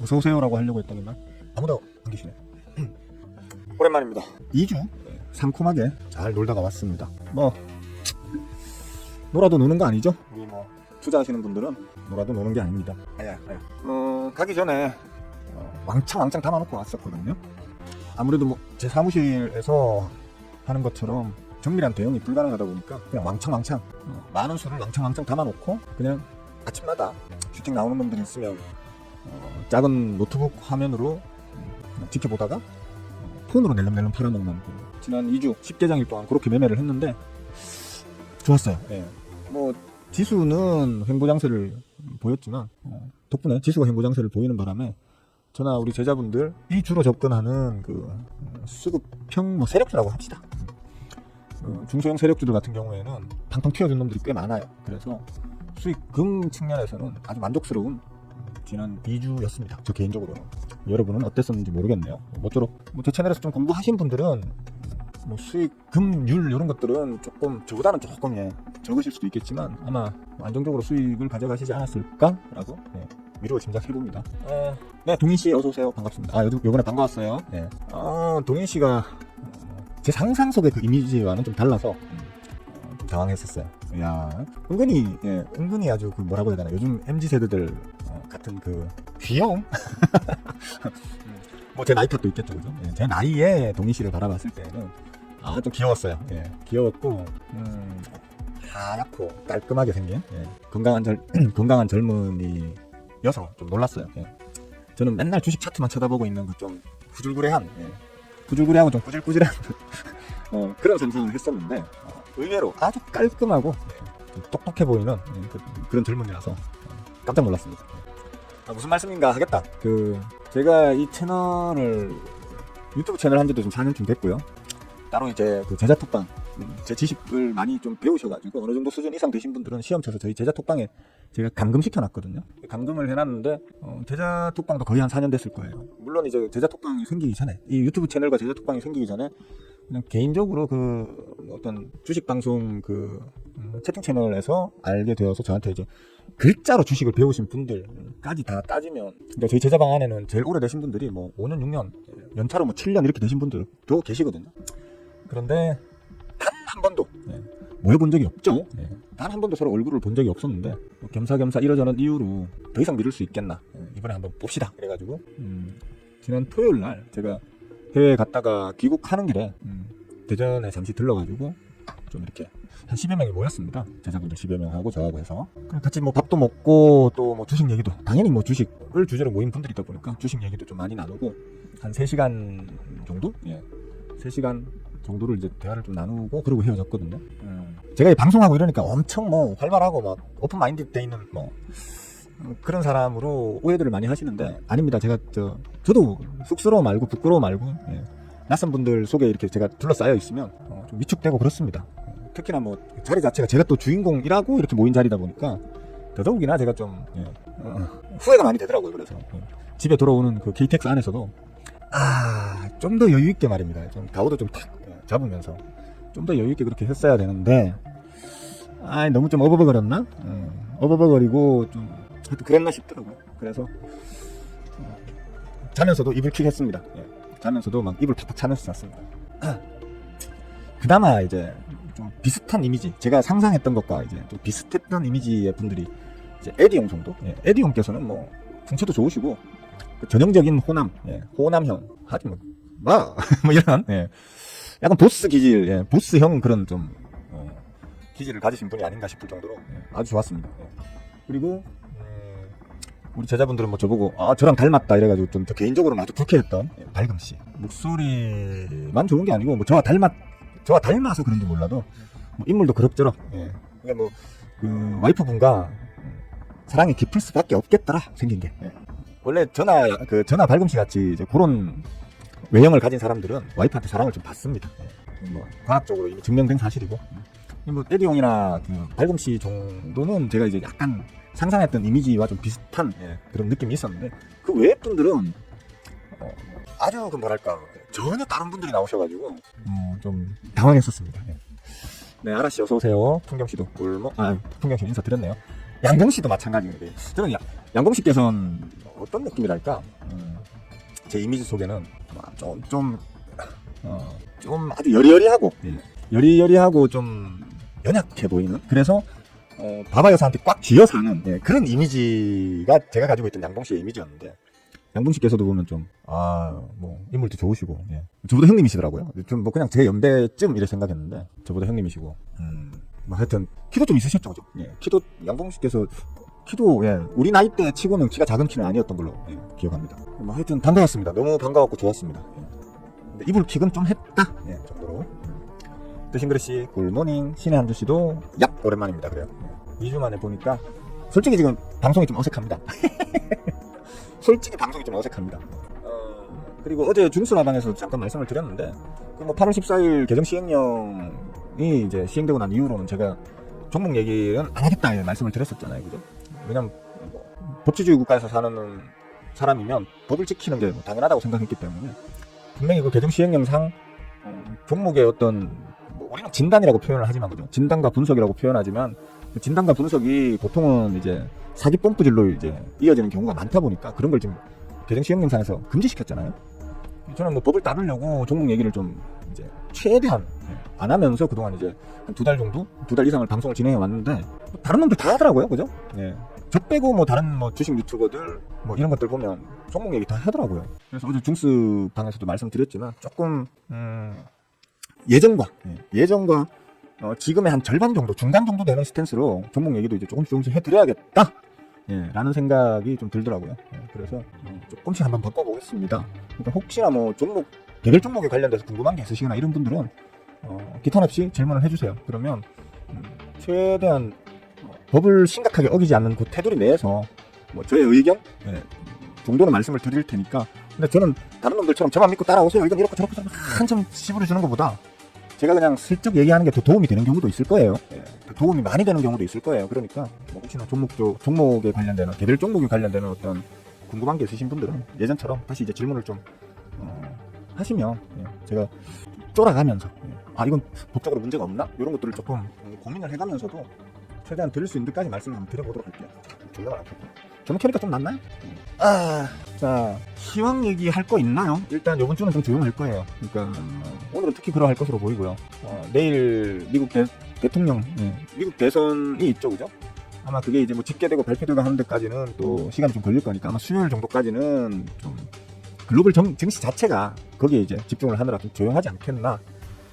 어서오세요라고 하려고 했더니만 아무도 안 계시네. 오랜만입니다. 2주 상콤하게 잘 놀다가 왔습니다. 뭐 놀아도 노는 거 아니죠? 우리 뭐 투자하시는 분들은 놀아도 노는 게 아닙니다. 가기 전에 왕창 담아놓고 왔었거든요. 아무래도 뭐 제 사무실에서 하는 것처럼 정밀한 대응이 불가능하다 보니까 그냥 왕창 많은 수를 왕창 담아놓고 그냥 아침마다 슈팅 나오는 분들이 있으면 작은 노트북 화면으로 지켜보다가 폰으로 낼름낼름 팔아먹는 지난 2주 10개장일 동안 그렇게 매매를 했는데 좋았어요. 뭐 지수는 횡보장세를 보였지만 덕분에 지수가 횡보장세를 보이는 바람에 저나 우리 제자분들 이 주로 접근하는 그 수급형 뭐 세력주라고 합시다. 중소형 세력주들 같은 경우에는 팡팡 튀어준 놈들이 꽤 많아요. 그래서 수익금 측면에서는 아주 만족스러운 지난 2주였습니다. 저 개인적으로는. 여러분은 어땠었는지 모르겠네요. 모쪼록 제 채널에서 좀 공부하신 분들은 뭐 수익금률 이런 것들은 저보다는 조금 적으실 수도 있겠지만 아마 안정적으로 수익을 가져가시지 않았을까라고 미루어 짐작해봅니다. 네, 동인씨 어서오세요. 반갑습니다. 요번에 반가웠어요. 동인씨가 제 상상 속의 그 이미지와는 좀 달라서 좀 당황했었어요. 은근히 아주 그 뭐라고 해야 되나, 요즘 MZ세대들 같은 그 귀여움? 뭐 제 나이 탓도 있겠죠, 그죠? 제 나이에 동인씨를 바라봤을 때는 좀 귀여웠어요. 귀여웠고 하얗고 깔끔하게 생긴 건강한 젊은이여서 좀 놀랐어요. 저는 맨날 주식 차트만 쳐다보고 있는 그 좀 구줄구리하고 좀 꾸질꾸질한 그런 상상을 했었는데 의외로 아주 깔끔하고 좀 똑똑해 보이는 그런 젊은이라서 깜짝 놀랐습니다. 무슨 말씀인가 하겠다. 제가 이 유튜브 채널 한 지도 좀 4년쯤 됐고요. 따로 이제 그 제자톡방, 제 지식을 많이 좀 배우셔가지고 어느 정도 수준 이상 되신 분들은 시험 쳐서 저희 제자톡방에 제가 감금시켜놨거든요. 감금을 해놨는데 제자톡방도 거의 한 4년 됐을 거예요. 물론 이제 제자톡방이 생기기 전에, 이 유튜브 채널과 제자톡방이 생기기 전에 그냥 개인적으로 어떤 주식방송 채팅 채널에서 알게 되어서 저한테 이제 글자로 주식을 배우신 분들까지 다 따지면, 그러니까 저희 제자방 안에는 제일 오래 되신 분들이 뭐 5년, 6년, 연차로 뭐 7년 이렇게 되신 분들도 계시거든요. 그런데 단 한 번도 모여본 적이 없죠. 단 한 번도 서로 얼굴을 본 적이 없었는데 겸사겸사 이러저런 이유로 더 이상 미룰 수 있겠나, 이번에 한번 봅시다 그래가지고 지난 토요일 날 제가 해외에 갔다가 귀국하는 길에 대전에 잠시 들러가지고 좀 이렇게 한 10여 명이 모였습니다. 제자분들 10여 명하고 저하고 해서 같이 뭐 밥도 먹고 또 뭐 주식 얘기도, 당연히 뭐 주식을 주제로 모인 분들이다 보니까 주식 얘기도 좀 많이 나누고 한 3시간 정도? 3시간 정도를 이제 대화를 좀 나누고 그러고 헤어졌거든요. 제가 방송하고 이러니까 엄청 뭐 활발하고 막 오픈 마인드 돼 있는 뭐 그런 사람으로 오해들을 많이 하시는데 아닙니다. 제가 저도 쑥스러워 말고 부끄러워 말고 낯선 분들 속에 이렇게 제가 둘러싸여 있으면 좀 위축되고 그렇습니다. 특히나 뭐 자리 자체가 제가 또 주인공이라고 이렇게 모인 자리다 보니까 더더욱이나 제가 좀 후회가 많이 되더라고요. 그래서 집에 돌아오는 그 KTX 안에서도 좀 더 여유 있게 말입니다. 좀 가오도 좀 탁 잡으면서 좀 더 여유 있게 그렇게 했어야 되는데 너무 좀 어버버거렸나? 어버버거리고 좀 하여튼 그랬나 싶더라고요. 그래서 자면서도 입을 킥 했습니다. 자면서도 막 입을 팍팍 차면서 잤습니다. 그나마 이제 좀 비슷한 이미지, 제가 상상했던 것과 이제 좀 비슷했던 이미지의 분들이 이제 에디용 정도? 에디용께서는 뭐 풍채도 좋으시고 전형적인 호남형, 하지 뭐 이런 약간 보스 기질, 보스형 그런 좀 기질을 가지신 분이 아닌가 싶을 정도로 아주 좋았습니다. 그리고 우리 제자분들은 뭐 저보고 저랑 닮았다 이래가지고 좀 개인적으로는 아주 불쾌했던 발금씨. 목소리만 좋은 게 아니고 뭐 저와 닮아서 그런지 몰라도 뭐 인물도 그럭저럭 그러니까 뭐 와이프분과 사랑이 깊을 수밖에 없겠더라 생긴 게. 원래 전화 발금씨 같이 이제 그런 외형을 가진 사람들은 와이프한테 사랑을 좀 받습니다. 뭐 과학적으로 이미 증명된 사실이고, 뭐 에디용이나 발금씨 정도는 제가 이제 약간 상상했던 이미지와 좀 비슷한 그런 느낌이 있었는데 그 외의 분들은 아주 전혀 다른 분들이 나오셔가지고 좀 당황했었습니다. 네, 아라씨 어서오세요. 풍경씨도 풍경씨 인사드렸네요. 양봉 씨도 마찬가지인데 저는 양봉 씨께서는 어떤 느낌이랄까? 제 이미지 속에는 좀 아주 여리여리하고 여리여리하고 좀 연약해 보이는 그래서 바바 여사한테 꽉 쥐어 사는 그런 이미지가 제가 가지고 있던 양봉 씨의 이미지였는데 양봉 씨께서도 보면 좀 뭐 인물도 좋으시고 저보다 형님이시더라고요. 좀 뭐 그냥 제 연배쯤 이래 생각했는데 저보다 형님이시고 뭐 하여튼 키도 좀 있으셨죠, 그죠? 키도 양봉 씨께서 키도 우리 나이 때 치고는 키가 작은 키는 아니었던 걸로 기억합니다. 뭐 하여튼 반가웠습니다. 너무 반가웠고 좋았습니다. 근데 이불 킥은 좀 했다 정도로. 드싱그레씨 굿모닝 신의 한주 씨도 얍 오랜만입니다. 그래요. 2주 만에 보니까 솔직히 지금 방송이 좀 어색합니다. 솔직히 방송이 좀 어색합니다. 그리고 어제 중수라방에서 잠깐 말씀을 드렸는데 뭐 8월 14일 개정 시행령이 이제 시행되고 난 이후로는 제가 종목 얘기는 안 하겠다 말씀을 드렸었잖아요, 그죠? 왜냐면 법치주의 국가에서 사는 사람이면 법을 지키는 게 당연하다고 생각했기 때문에 분명히 그 개정 시행령상 종목의 어떤 우리는 진단이라고 표현을 하지만 그죠? 진단과 분석이라고 표현하지만 그 진단과 분석이 보통은 이제 사기 뽐뿌질로 이제 이어지는 경우가 많다 보니까 그런 걸 지금 개정 시행령상에서 금지시켰잖아요. 저는 뭐 법을 따르려고 종목 얘기를 좀 이제 최대한 안 하면서 그동안 이제 한 2달 정도? 2달 이상을 방송을 진행해 왔는데 다른 놈들 다 하더라고요, 그죠? 저 빼고 뭐 다른 뭐 주식 유튜버들 뭐 이런 것들 보면 종목 얘기 다 하더라고요. 그래서 어제 중스 방에서도 말씀드렸지만 조금 예전과 지금의 한 절반 정도 중간 정도 되는 스탠스로 종목 얘기도 이제 조금씩 해드려야겠다 라는 생각이 좀 들더라고요. 그래서 조금씩 한번 바꿔보겠습니다. 그러니까 혹시나 뭐 종목 개별 종목에 관련돼서 궁금한 게 있으시거나 이런 분들은 기탄 없이 질문을 해주세요. 그러면 최대한 법을 심각하게 어기지 않는 그 테두리 내에서 뭐 저의 의견 정도는 말씀을 드릴 테니까. 근데 저는 다른 놈들처럼 저만 믿고 따라오세요 이건 이렇고 저렇고 한참 씹으려 주는 것보다 제가 그냥 슬쩍 얘기하는 게 더 도움이 되는 경우도 있을 거예요. 더 도움이 많이 되는 경우도 있을 거예요. 그러니까 뭐 혹시나 종목에 관련되는 개별 종목에 관련되는 어떤 궁금한 게 있으신 분들은 예전처럼 다시 이제 질문을 좀 하시면 제가 쫄아가면서 이건 법적으로 문제가 없나? 이런 것들을 조금 고민을 해가면서도 최대한 드릴 수 있는 데까지 말씀을 한번 드려보도록 할게요. 졸려가 않겠고. 저는 캐니까 좀 낫나요? 자, 시황 얘기 할 거 있나요? 일단 이번 주는 좀 조용할 거예요. 그러니까 오늘은 특히 그러할 것으로 보이고요. 내일 미국 대통령, 미국 대선이 있죠, 그죠? 아마 그게 이제 뭐 집계되고 발표되고 하는 데까지는 또 시간이 좀 걸릴 거니까 아마 수요일 정도까지는 좀 글로벌 증시 자체가 거기에 이제 집중을 하느라 좀 조용하지 않겠나.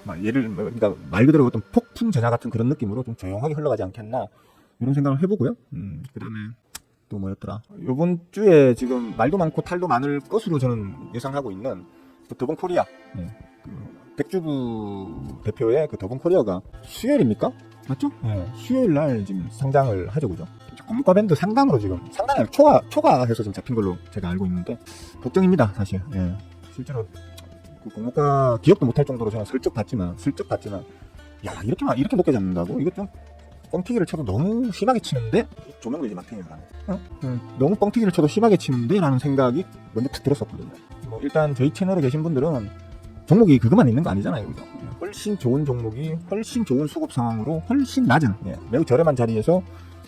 그러니까 말 그대로 어떤 폭풍 전야 같은 그런 느낌으로 좀 조용하게 흘러가지 않겠나 이런 생각을 해보고요. 그다음에 또 뭐였더라? 이번 주에 지금 말도 많고 탈도 많을 것으로 저는 예상하고 있는 그 더본코리아 백주부 대표의 그 더본코리아가 수요일입니까? 맞죠? 수요일 날 지금 상장을 하죠, 그죠? 공과 밴드 상단으로 지금 상단이 초과해서 지금 잡힌 걸로 제가 알고 있는데 걱정입니다, 사실. 실제로 그 공모가 기억도 못할 정도로 제가 슬쩍 봤지만 야 이렇게 높게 잡는다고? 이거 좀 뻥튀기를 쳐도 너무 심하게 치는데? 조명도 이제 막히니까 너무 뻥튀기를 쳐도 심하게 치는데? 라는 생각이 먼저 탁 들었었거든요. 뭐 일단 저희 채널에 계신 분들은 종목이 그것만 있는 거 아니잖아요, 그죠? 훨씬 좋은 종목이 훨씬 좋은 수급 상황으로 훨씬 낮은 매우 저렴한 자리에서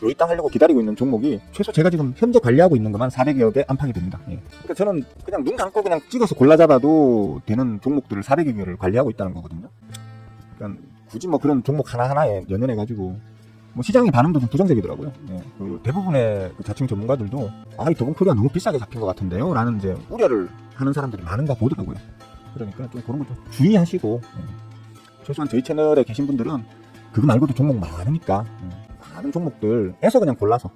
요이땅 하려고 기다리고 있는 종목이 최소 제가 지금 현재 관리하고 있는 것만 400여 개 안팎이 됩니다. 그러니까 저는 그냥 눈 감고 그냥 찍어서 골라 잡아도 되는 종목들을 400여 개를 관리하고 있다는 거거든요. 그러니까 굳이 뭐 그런 종목 하나하나에 연연해가지고 뭐 시장의 반응도 좀 부정적이더라고요. 그 대부분의 그 자칭 전문가들도 이 더본코리아 너무 비싸게 잡힌 것 같은데요? 라는 이제 우려를 하는 사람들이 많은가 보더라고요. 그러니까 좀 그런 거 좀 주의하시고 최소한 저희 채널에 계신 분들은 그거 말고도 종목 많으니까 많은 종목들에서 그냥 골라서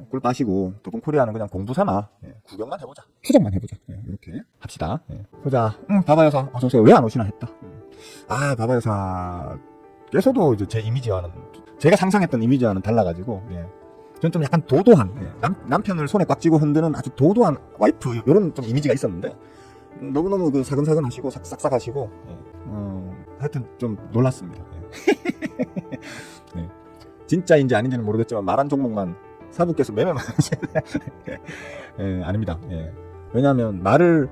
꿀 빠시고 더본코리아는 그냥 공부 삼아 구경만 해보자, 추적만 해보자, 이렇게 합시다. 보자. 바바여사 어서오세요. 왜 안 오시나 했다. 바바여사께서도 이제 제 이미지와는 제가 상상했던 이미지와는 달라가지고 저는 좀 약간 도도한 남편을 손에 꽉 쥐고 흔드는 아주 도도한 와이프 이런 좀 이미지가 있었는데 너무너무 그 사근사근 하시고 싹싹 하시고 하여튼 좀 놀랐습니다. 진짜인지 아닌지는 모르겠지만 말한 종목만 사부께서 매매만 아닙니다. 왜냐하면 말을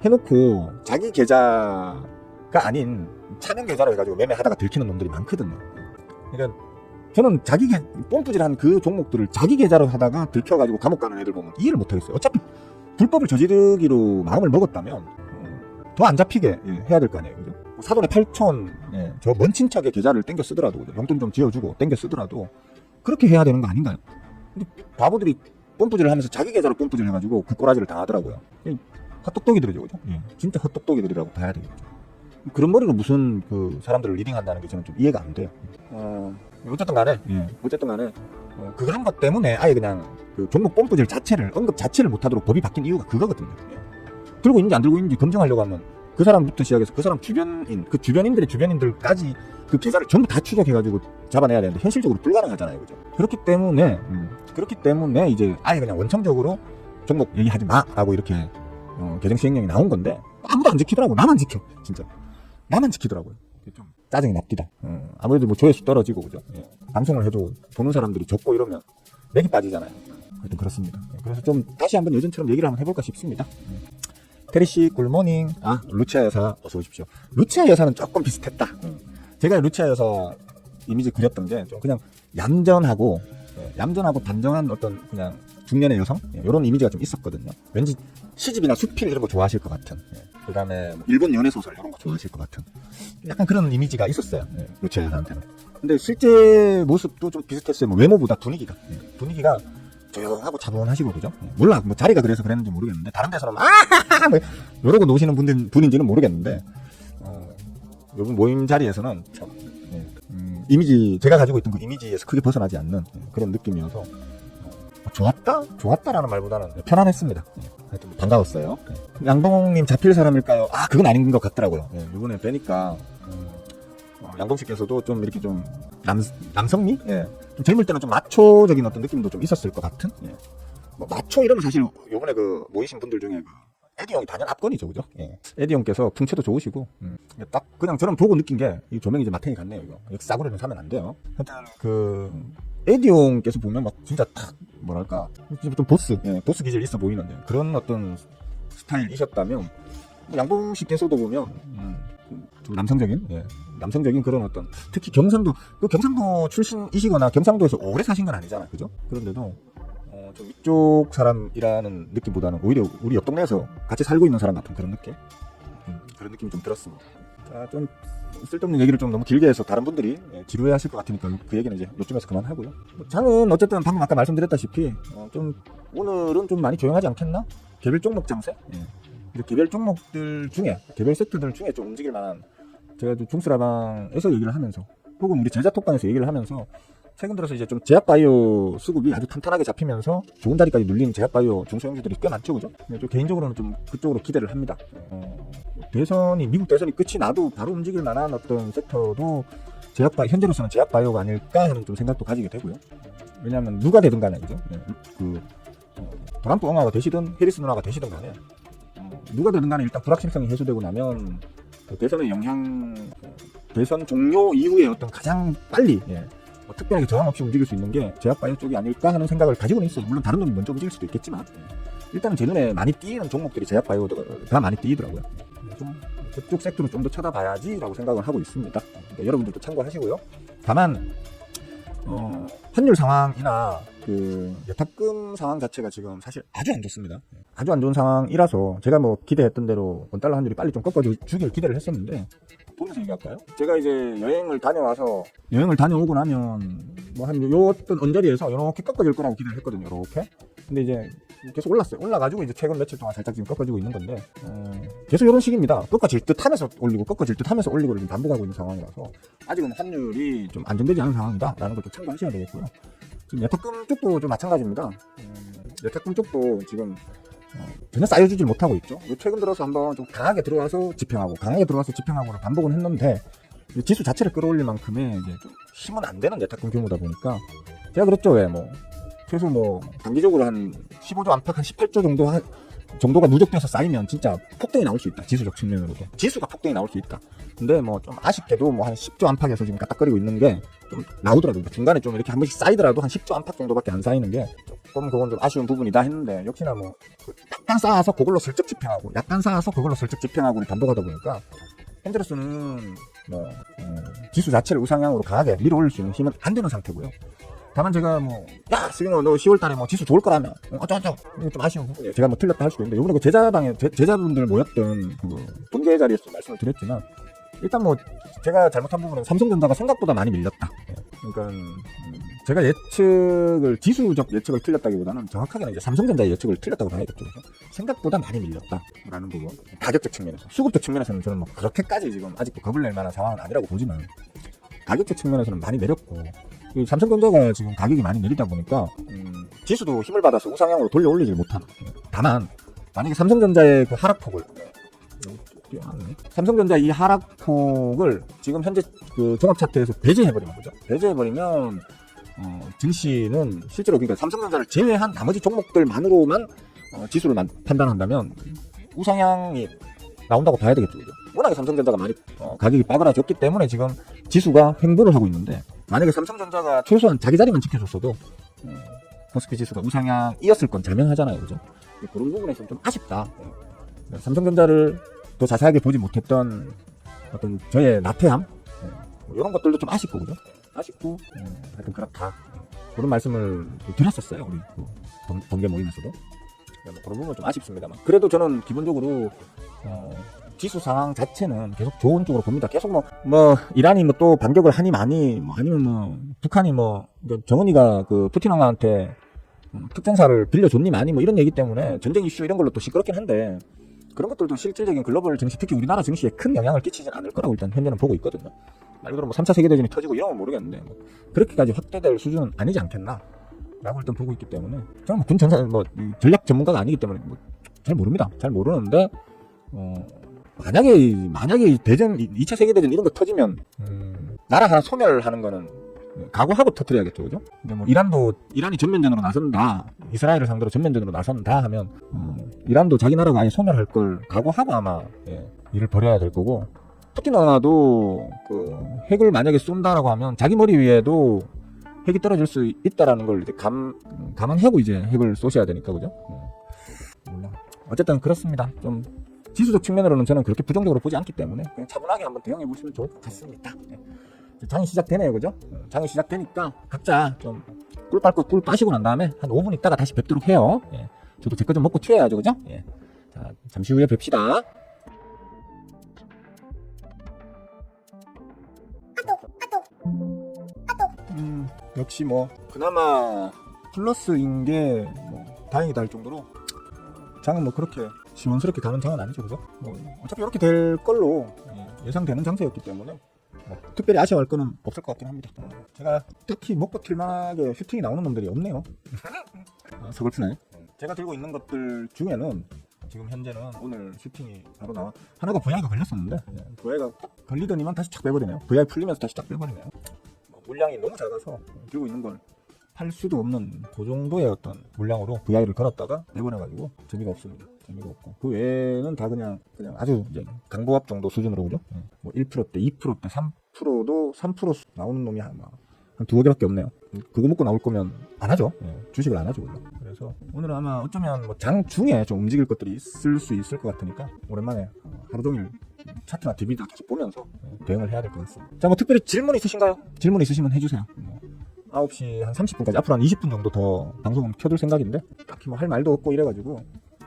해놓고 자기 계좌가 아닌 차명 계좌로 해가지고 매매하다가 들키는 놈들이 많거든요. 그러니까 저는 뽐뿌질한 그 종목들을 자기 계좌로 하다가 들켜가지고 감옥 가는 애들 보면 이해를 못하겠어요. 어차피 불법을 저지르기로 마음을 먹었다면 더 안 잡히게 해야 될 거 아니에요. 그죠? 사돈의 8촌, 저 먼 친척의 계좌를 땡겨 쓰더라도, 그죠? 용돈 좀 지어주고 땡겨 쓰더라도 그렇게 해야 되는 거 아닌가요? 근데 바보들이 뽐뿌질을 하면서 자기 계좌로 뽐뿌질 해가지고 그 꼬라지를 당하더라고요. 헛똑똑이들이죠, 그죠? 진짜 헛똑똑이들이라고 봐야 되겠죠. 그런 머리로 무슨 그 사람들을 리딩한다는 게 저는 좀 이해가 안 돼요. 어쨌든 간에, 그런 것 때문에 아예 그냥 그 종목 뽐뿌질 자체를, 언급 자체를 못하도록 법이 바뀐 이유가 그거거든요. 들고 있는지 안 들고 있는지 검증하려고 하면 그 사람부터 시작해서 그 사람 주변인, 그 주변인들의 주변인들까지 그 계좌를 전부 다 추적해가지고 잡아내야 되는데 현실적으로 불가능하잖아요. 그죠? 그렇기 때문에 이제 아예 그냥 원천적으로 종목 얘기하지 마라고 이렇게 개정 시행령이 나온 건데 아무도 안 지키더라고. 나만 지켜. 진짜. 나만 지키더라고요. 좀 짜증이 납디다. 아무래도 뭐 조회수 떨어지고, 그죠? 방송을 해도 보는 사람들이 적고 이러면 맥이 빠지잖아요. 하여튼 그렇습니다. 그래서 좀 다시 한번 예전처럼 얘기를 한번 해볼까 싶습니다. 테리씨 굿모닝. 루치아 여사 어서 오십시오. 루치아 여사는 조금 비슷했다. 제가 루치아 여사 이미지 그렸던 게 좀 그냥 얌전하고 단정한 어떤 그냥 중년의 여성 이런 이미지가 좀 있었거든요. 왠지 시집이나 수필 이런 거 좋아하실 것 같은, 그 다음에 일본 연애소설 이런 거 좋아하실 것 같은 약간 그런 이미지가 있었어요, 루치아 여사한테는. 근데 실제 모습도 좀 비슷했어요. 뭐 외모보다 분위기가 조용하고 차분하시고, 그죠? 몰라, 뭐 자리가 그래서 그랬는지 모르겠는데 다른 데서는 뭐 이러고 노시는 분인지는 모르겠는데 요번 모임 자리에서는 참 이미지, 제가 가지고 있던 그 이미지에서 크게 벗어나지 않는 그런 느낌이어서 좋았다라는 말보다는 편안했습니다. 하여튼 반가웠어요. 양봉님 잡힐 사람일까요? 그건 아닌 것 같더라고요. 이번에 뵈니까 양봉씨께서도 좀 이렇게 좀 남성미? 좀 젊을 때는 좀 마초적인 어떤 느낌도 좀 있었을 것 같은? 뭐 마초 이러면 사실 요번에 그 모이신 분들 중에 에디 형이 단연 압권이죠, 그죠? 에디 형께서 풍채도 좋으시고, 딱 그냥 저는 보고 느낀 게, 이 조명이 이제 마탱이 같네요, 이거. 이렇게 싸구려는 사면 안 돼요. 하여튼 에디 형께서 보면 막 진짜 딱, 뭐랄까, 좀 보스 기질 있어 보이는데, 그런 어떤 스타일이셨다면, 양봉 씨께서도 보면, 좀 남성적인 그런 어떤, 특히 경상도 출신이시거나 경상도에서 오래 사신 건 아니잖아요, 그죠? 그런데도, 좀 이쪽 사람이라는 느낌보다는 오히려 우리 옆 동네에서 같이 살고 있는 사람 같은 그런 느낌? 그런 느낌이 좀 들었습니다. 자, 좀 쓸데없는 얘기를 좀 너무 길게 해서 다른 분들이 지루해 하실 것 같으니까 그 얘기는 이제 요쯤에서 그만하고요. 장은 어쨌든 방금 아까 말씀드렸다시피 좀 오늘은 좀 많이 조용하지 않겠나? 개별 종목 장세? 개별 종목들 중에, 개별 세트들 중에 좀 움직일 만한, 제가 중수라방에서 얘기를 하면서 혹은 우리 제자톡방에서 얘기를 하면서 최근 들어서 이제 좀 제약바이오 수급이 아주 탄탄하게 잡히면서 좋은 자리까지 눌리는 제약바이오 중소형주들이 꽤 많죠, 그죠? 좀 개인적으로는 좀 그쪽으로 기대를 합니다. 미국 대선이 끝이 나도 바로 움직일 만한 어떤 섹터도 현재로서는 제약바이오가 아닐까 하는 좀 생각도 가지게 되고요. 왜냐하면 누가 되든 간에, 그죠? 트럼프 엉아가 되시든 해리스 누나가 되시든 간에 누가 되든 간에 일단 불확실성이 해소되고 나면 대선의 대선 종료 이후에 어떤 가장 빨리 특별하게 저항 없이 움직일 수 있는 게 제약바이오 쪽이 아닐까 하는 생각을 가지고는 있어요. 물론 다른 놈이 먼저 움직일 수도 있겠지만 일단은 제 눈에 많이 띄는 종목들이 제약바이오가 많이 띄더라고요. 좀 그쪽 섹터로 좀 더 쳐다봐야지 라고 생각을 하고 있습니다. 그러니까 여러분들도 참고하시고요. 다만 환율 상황이나 그 예탁금 상황 자체가 지금 사실 아주 안 좋습니다. 아주 안 좋은 상황이라서 제가 뭐 기대했던 대로 원달러 환율이 빨리 좀 꺾어주길 기대를 했었는데, 보면서 얘기할까요? 제가 이제 여행을 다녀오고 나면 뭐 한 요 어떤 언저리에서 이렇게 꺾어질 거라고 기대를 했거든요. 이렇게. 근데 이제 계속 올랐어요. 올라가지고 이제 최근 며칠 동안 살짝 지금 꺾어지고 있는 건데, 계속 이런 식입니다. 꺾어질 듯 하면서 올리고 꺾어질 듯 하면서 올리고를 지금 반복하고 있는 상황이라서 아직은 환율이 좀 안정되지 않은 상황이다 라는 걸 좀 참고하셔야 되겠고요. 지금 예탁금 쪽도 좀 마찬가지입니다. 예탁금 쪽도 지금 전혀 쌓여주질 못하고 있죠. 최근 들어서 한번 좀 강하게 들어와서 집행하고를 반복은 했는데, 지수 자체를 끌어올릴 만큼의 이제 좀 힘은 안 되는 예탁금 규모다 보니까, 제가 그랬죠. 최소 단기적으로 한 15조 안팎, 한 18조 정도가 누적돼서 쌓이면 진짜 폭등이 나올 수 있다. 지수적 측면으로도. 지수가 폭등이 나올 수 있다. 근데 좀 아쉽게도 한 10조 안팎에서 지금 까딱거리고 있는 게 좀 나오더라도, 중간에 좀 이렇게 한 번씩 쌓이더라도 한 10조 안팎 정도밖에 안 쌓이는 게 조금 그건 좀 아쉬운 부분이다 했는데, 역시나 약간 쌓아서 그걸로 슬쩍 집행하고, 약간 쌓아서 그걸로 슬쩍 집행하고를 반복하다 보니까, 현재로서는 지수 자체를 우상향으로 강하게 밀어 올릴 수 있는 힘은 안 되는 상태고요. 다만 제가 야, 승현아, 너 10월달에 지수 좋을 거라며. 어쩌고. 이거 좀 아쉬운 부분이에요. 제가 틀렸다 할 수도 있는데, 요번에 그 제자분들 모였던 본계 자리에서 말씀을 드렸지만, 일단 제가 잘못한 부분은 삼성전자가 생각보다 많이 밀렸다. 그러니까, 제가 지수적 예측을 틀렸다기보다는 정확하게는 이제 삼성전자의 예측을 틀렸다고 봐야겠죠. 생각보다 많이 밀렸다라는 부분. 가격적 측면에서. 수급적 측면에서는 저는 그렇게까지 지금 아직도 겁을 낼 만한 상황은 아니라고 보지만, 가격적 측면에서는 많이 내렸고, 이 삼성전자가 지금 가격이 많이 내리다 보니까 지수도 힘을 받아서 우상향으로 돌려 올리질 못하는. 다만 만약에 삼성전자의 그 하락폭을 삼성전자 이 하락폭을 지금 현재 그 종합 차트에서 배제해버리는 거죠. 배제해버리면 증시는 실제로 그러니까 삼성전자를 제외한 나머지 종목들만으로만 지수를 판단한다면 우상향이 나온다고 봐야 되겠죠. 그죠? 워낙에 삼성전자가 많이 가격이 빠그라졌기 때문에 지금 지수가 횡보를 하고 있는데, 만약에 삼성전자가 최소한 자기 자리만 지켜줬어도 코스피 지수가 우상향이었을 건 자명하잖아요. 그죠? 그런 부분에서 좀 아쉽다. 삼성전자를 더 자세하게 보지 못했던 어떤 저의 나태함, 이런 것들도 좀 아쉽고, 그죠? 아쉽고, 하여튼 그렇다. 그런 말씀을 드렸었어요. 우리 번개 모임에서도. 그런 부분은 좀 아쉽습니다만. 그래도 저는 기본적으로 지수 상황 자체는 계속 좋은 쪽으로 봅니다. 계속 이란이 또 반격을 하니 많이, 아니면 북한이 정은이가 그 푸틴 왕한테 특전사를 빌려줬니 많이 이런 얘기 때문에 전쟁 이슈 이런 걸로 또 시끄럽긴 한데, 그런 것들도 실질적인 글로벌 증시, 특히 우리나라 증시에 큰 영향을 끼치진 않을 거라고 일단 현재는 보고 있거든요. 말 그대로 3차 세계대전이 터지고 이런 건 모르겠는데, 그렇게까지 확대될 수준은 아니지 않겠나 라고 일단 보고 있기 때문에, 저는 군 전사, 전략 전문가가 아니기 때문에 잘 모릅니다. 잘 모르는데, 만약에 2차 세계대전 이런 거 터지면, 나라 하나 소멸하는 거는 각오하고 터뜨려야겠죠. 그죠? 근데 이란이 전면전으로 나선다, 이스라엘을 상대로 전면전으로 나선다 하면, 이란도 자기 나라가 아예 소멸할 걸 각오하고 아마, 일을 벌여야 될 거고, 푸틴 왕도 핵을 만약에 쏜다라고 하면 자기 머리 위에도 핵이 떨어질 수 있다라는 걸 이제 감안하고 이제 핵을 쏘셔야 되니까, 그죠? 몰라. 어쨌든 그렇습니다. 좀 지수적 측면으로는 저는 그렇게 부정적으로 보지 않기 때문에 그냥 차분하게 한번 대응해 보시면 좋을 것 같습니다. 장이 시작되네요, 그죠? 장이 시작되니까 각자 좀 꿀 빨고 꿀 빠시고 난 다음에 한 5분 있다가 다시 뵙도록 해요. 저도 제 거 좀 먹고 튀어야죠, 그죠? 자, 잠시 후에 뵙시다. 역시 그나마 플러스인 게 다행이다 할 정도로 장은 그렇게 시원스럽게 가는 장은 아니죠, 그죠? 어차피 이렇게 될 걸로 예상되는 장세였기 때문에 특별히 아쉬워할 거는 없을 것 같긴 합니다. 제가 특히 먹고 틀만하게 슈팅이 나오는 놈들이 없네요. 서글프네. 제가 들고 있는 것들 중에는 지금 현재는 오늘 슈팅이 바로 나와 하나가 VI가 걸렸었는데, VI가 걸리더니만 다시 착 빼버리네요. VI 풀리면서 다시 착 빼버리네요. 물량이 너무 작아서 들고 있는 걸 팔 수도 없는 그 정도의 어떤 물량으로 VI를 걸었다가 내보내가지고 재미가 없습니다. 재미가 없고, 그 외에는 다 그냥 아주 이제 강보합 정도 수준으로, 그죠? 1%대, 2%대, 3%도 3% 나오는 놈이 한 두어 개밖에 없네요. 그거 먹고 나올 거면 안 하죠. 주식을 안 하죠. 그래서 오늘은 아마 어쩌면 장 중에 좀 움직일 것들이 있을 수 있을 것 같으니까 오랜만에 하루 종일 차트나 디비다 계속 보면서 대응을 해야 될 것 같습니다. 자, 특별히 질문 있으신가요? 질문 있으시면 해주세요. 9시 한 30분까지 앞으로 한 20분 정도 더 방송은 켜둘 생각인데, 딱히 할 말도 없고 이래가지고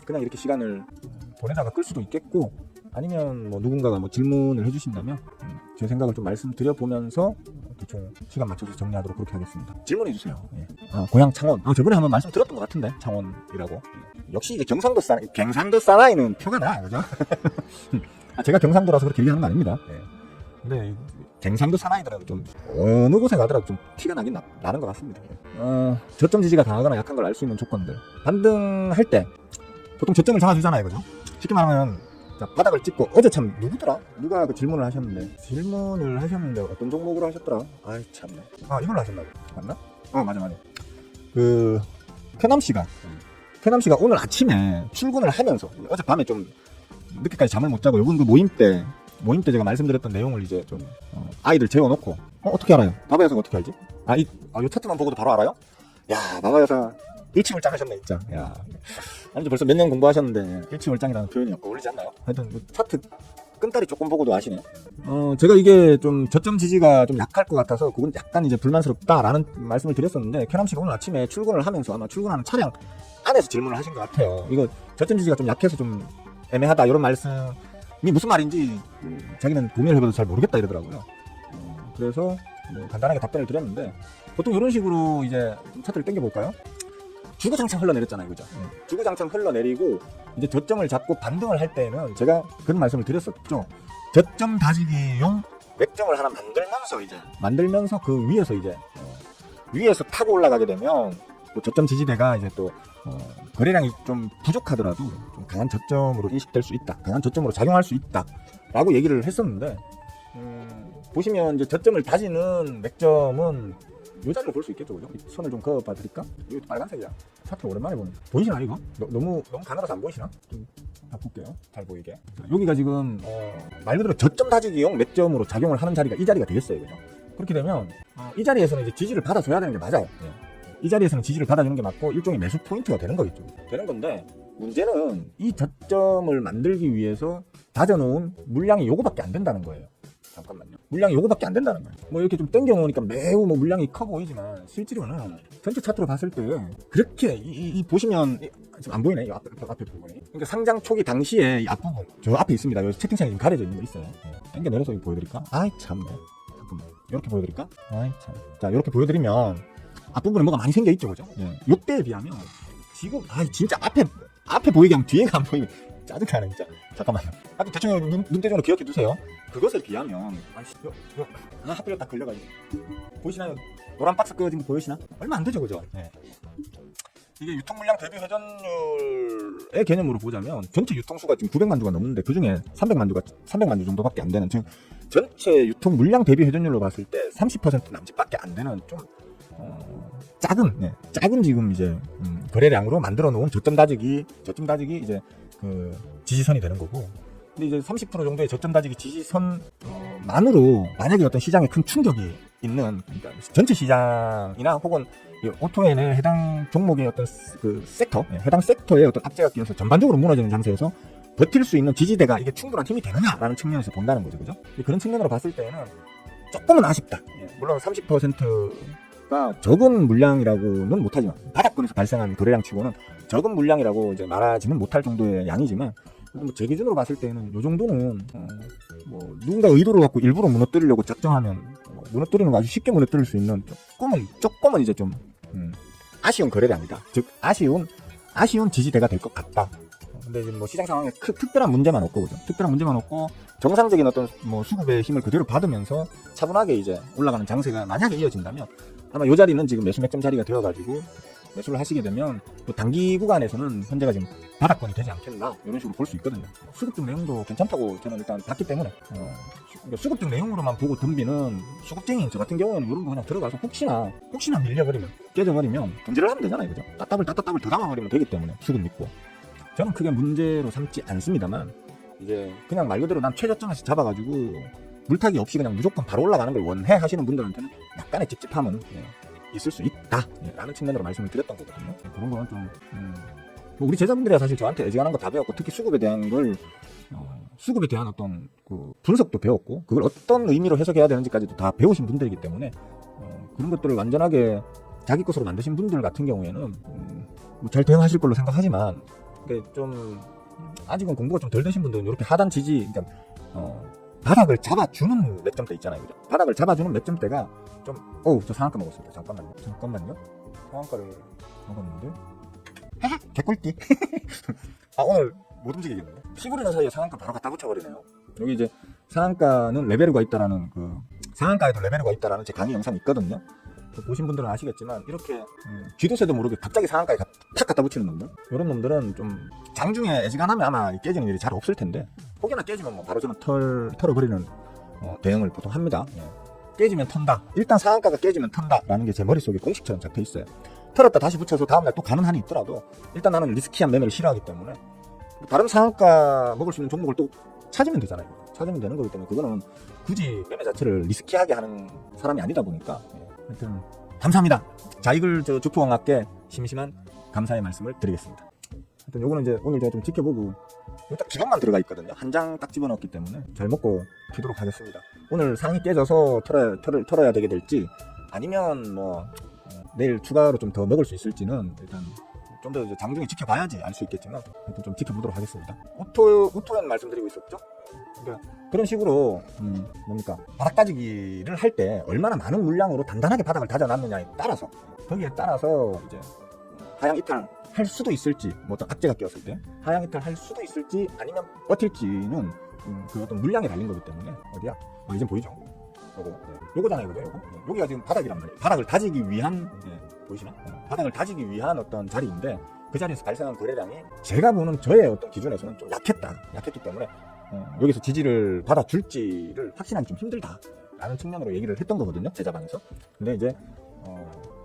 그냥 이렇게 시간을 보내다가 끌 수도 있겠고, 아니면 누군가가 질문을 해주신다면 제 생각을 좀 말씀드려보면서 대충 시간 맞춰서 정리하도록 그렇게 하겠습니다. 질문해주세요. 고향 창원. 저번에 한번 말씀드렸던 것 같은데, 창원이라고. 역시 이제 경상도 사나이는 표가 나, 그죠? 제가 경상도라서 그렇게 얘기하는 거 아닙니다. 근데 경상도 사나이들은 좀 어느 곳에 가더라도 좀 티가 나는 것 같습니다. 저점 지지가 강하거나 약한 걸 알 수 있는 조건들. 반등할 때 보통 저점을 잡아주잖아요, 그죠? 쉽게 말하면 바닥을 찍고, 어제 참 누가 그 질문을 하셨는데 어떤 종목으로 하셨더라? 아이 참네. 이걸로 하셨나요? 맞나? 맞아. 그 쾌남 씨가 오늘 아침에 출근을 하면서, 어젯밤에 좀 늦게까지 잠을 못 자고, 요번 그 모임 때 제가 말씀드렸던 내용을 이제 좀 아이들 재워놓고, 어떻게 알아요? 바바여사가 어떻게 알지? 요 차트만 보고도 바로 알아요? 야, 바바여사 일치월장하셨네 진짜. 야, 아니죠, 벌써 몇 년 공부하셨는데 일치월장이라는 표현이 어울리지 않나요? 하여튼 차트 끈다리 조금 보고도 아시네. 제가 이게 좀 저점 지지가 좀 약할 것 같아서 그건 약간 이제 불만스럽다라는 말씀을 드렸었는데 캐남 씨가 오늘 아침에 출근을 하면서 아마 출근하는 차량 안에서 질문을 하신 것 같아요. 이거 저점 지지가 좀 약해서 좀 애매하다 이런 말씀이 무슨 말인지 자기는 고민을 해봐도 잘 모르겠다 이러더라고요. 그래서 뭐 간단하게 답변을 드렸는데 보통 이런 식으로 이제 차트를 당겨볼까요? 주구장창 흘러내렸잖아요, 그죠? 주구장창 흘러내리고 이제 저점을 잡고 반등을 할 때는 제가 그런 말씀을 드렸었죠. 저점 다지기용 맥점을 하나 만들면서 그 위에서 이제 위에서 타고 올라가게 되면 또 저점 지지대가 이제 또 거래량이 좀 부족하더라도 좀 강한 저점으로 인식될 수 있다, 강한 저점으로 작용할 수 있다라고 얘기를 했었는데 보시면 이제 저점을 다지는 맥점은 이 자리로 볼 수 있겠죠, 그죠? 선을 좀 그어봐 드릴까? 이거 빨간색이야. 차트 오랜만에 보네. 보이시나 이거? 너무 가늘어서 안 보이시나? 좀 바꿀게요. 잘 보이게. 여기가 지금 말 그대로 저점 다지기용 맥점으로 작용을 하는 자리가 이 자리가 되겠어요, 그죠? 그렇게 되면 이 자리에서는 이제 지지를 받아줘야 되는 게 맞아요. 이 자리에서는 지지를 받아주는 게 맞고 일종의 매수 포인트가 되는 거겠죠. 되는 건데 문제는 이 저점을 만들기 위해서 다져놓은 물량이 요거밖에 안 된다는 거예요. 잠깐만요. 물량이 요거밖에 안 된다는 거예요. 뭐 이렇게 좀 땡겨 놓으니까 매우 뭐 물량이 커 보이지만 실제로는 전체 차트로 봤을 때 그렇게 보시면 지금 안 보이네. 이 앞에 부분이. 그러니까 상장 초기 당시에 이 앞부분 저 앞에 있습니다. 여기 채팅창에 지금 가려져 있는 거 있어요. 땡겨 내려서 보여드릴까? 아이 참네. 잠깐만. 이렇게 보여드릴까? 아이 참. 자 이렇게 보여드리면 앞부분에 뭐가 많이 생겨 있죠, 그죠? 이때에 비하면 지금 진짜 앞에 보이게 하면 뒤에가 안 보이면 짜증나네 진짜. 잠깐만요. 하여튼 대충 눈대중으로 기억해 두세요. 그것에 비하면 하필 딱 걸려가지고 보이시나요? 노란 박스 끄어진 거 보이시나? 얼마 안 되죠, 그죠? 이게 유통물량 대비 회전율의 개념으로 보자면 전체 유통수가 지금 900만 주가 넘는데 그 중에 300만 주 정도밖에 안 되는, 즉 전체 유통 물량 대비 회전율로 봤을 때 30% 남짓밖에 안 되는 좀 작은 지금 이제 거래량으로 만들어 놓은 저점 다지기 이제 그 지지선이 되는 거고. 근데 이제 30% 정도의 저점 다지기 지지선만으로 만약에 어떤 시장에 큰 충격이 있는, 그러니까 전체 시장이나 혹은 오토엔의 해당 종목의 어떤 그 섹터, 해당 섹터의 어떤 악재가 끼어서 전반적으로 무너지는 장세에서 버틸 수 있는 지지대가 이게 충분한 힘이 되느냐라는 측면에서 본다는 거죠, 그죠? 그런 측면으로 봤을 때는 조금은 아쉽다. 물론 30%가 적은 물량이라고는 못하지만 바닥권에서 발생한 거래량 치고는 적은 물량이라고 이제 말하지는 못할 정도의 양이지만 뭐 제 기준으로 봤을 때는 이 정도는 뭐 누군가 의도를 갖고 일부러 무너뜨리려고 작정하면 무너뜨리는 거 아주 쉽게 무너뜨릴 수 있는 조금은 이제 좀 아쉬운 거래량이다. 즉 아쉬운 지지대가 될 것 같다. 근데 지금 뭐 시장 상황에 특별한 문제만 없고, 그죠? 특별한 문제만 없고 정상적인 어떤 뭐 수급의 힘을 그대로 받으면서 차분하게 이제 올라가는 장세가 만약에 이어진다면 아마 이 자리는 지금 매수 맥점 자리가 되어가지고 매수를 하시게 되면 또 단기 구간에서는 현재가 지금 바닥권이 되지 않겠나 이런 식으로 볼 수 있거든요. 수급적 내용도 괜찮다고 저는 일단 봤기 때문에 그러니까 수급적 내용으로만 보고 덤비는 수급쟁이인 저 같은 경우에는 이런 거 그냥 들어가서 혹시나 밀려버리면 깨져버리면 돈질을 하면 되잖아요, 그죠? 따따블 더 담아버리면 되기 때문에 수급 믿고 저는 크게 문제로 삼지 않습니다만 이제 그냥 말 그대로 난 최저점에서 잡아가지고 물타기 없이 그냥 무조건 바로 올라가는 걸 원해 하시는 분들한테는 약간의 찝찝함은 있을 수 있다 라는 측면으로 말씀을 드렸던 거거든요. 그런 거는 좀 뭐 우리 제자분들이 사실 저한테 애지간한 거 다 배웠고 특히 수급에 대한 어떤 그 분석도 배웠고 그걸 어떤 의미로 해석해야 되는지까지도 다 배우신 분들이기 때문에 그런 것들을 완전하게 자기 것으로 만드신 분들 같은 경우에는 뭐 잘 대응하실 걸로 생각하지만 좀 아직은 공부가 좀 덜 되신 분들은 이렇게 하단 지지, 그러니까 바닥을 잡아주는 맥점대 있잖아요, 그죠? 바닥을 잡아주는 맥점대가 좀, 저 상한가 먹었습니다. 잠깐만요. 상한가를 먹었는데, 개꿀띠. 오늘 못 움직이겠는데? 피부리는 사이에 상한가 바로 갖다 붙여버리네요. 여기 이제 상한가는 레벨가 있다라는 상한가에도 레벨가 있다라는 제 강의 영상이 있거든요. 보신 분들은 아시겠지만 이렇게 쥐도새도 모르게 갑자기 상한가에 탁 갖다 붙이는 놈들, 이런 놈들은 좀 장중에 애지간하면 아마 깨지는 일이 잘 없을 텐데 혹여나 깨지면 뭐 바로 저는 털어버리는 대응을 보통 합니다. 깨지면 턴다. 일단 상한가가 깨지면 턴다라는 게 제 머릿속에 공식처럼 잡혀 있어요. 털었다 다시 붙여서 다음날 또 가는 한이 있더라도 일단 나는 리스키한 매매를 싫어하기 때문에 다른 상한가 먹을 수 있는 종목을 또 찾으면 되잖아요. 찾으면 되는 거기 때문에 그거는 굳이 매매 자체를 리스키하게 하는 사람이 아니다 보니까 하여튼 감사합니다. 자, 이걸 주포왕학께 심심한 감사의 말씀을 드리겠습니다. 하여튼 요거는 이제 오늘 제가 좀 지켜보고 딱 기본만 들어가 있거든요. 한 장 딱 집어넣었기 때문에 잘 먹고 튀도록 하겠습니다. 오늘 상이 깨져서 털어야 되게 될지 아니면 뭐 내일 추가로 좀 더 먹을 수 있을지는 일단 좀 더 장중에 지켜봐야지 알 수 있겠지만 일단 좀 지켜보도록 하겠습니다. 오토엔 말씀드리고 있었죠. 그러니까 그런 식으로 뭡니까 바닥 다지기를 할 때 얼마나 많은 물량으로 단단하게 바닥을 다져놨느냐에 따라서 거기에 따라서 이제 하향 이탈 할 수도 있을지 뭐 어떤 악재가 끼었을 때 하향 이탈 할 수도 있을지 아니면 버틸지는 그 어떤 물량에 달린 거기 때문에 어디야? 이제 보이죠? 요거잖아요, 그죠? 여기가 지금 바닥이란 말이에요. 바닥을 다지기 위한 보이시나? 바닥을 다지기 위한 어떤 자리인데 그 자리에서 발생한 거래량이 제가 보는 저의 어떤 기준에서는 좀 약했기 때문에 여기서 지지를 받아줄지를 확신하기 좀 힘들다라는 측면으로 얘기를 했던 거거든요, 제자방에서. 근데 이제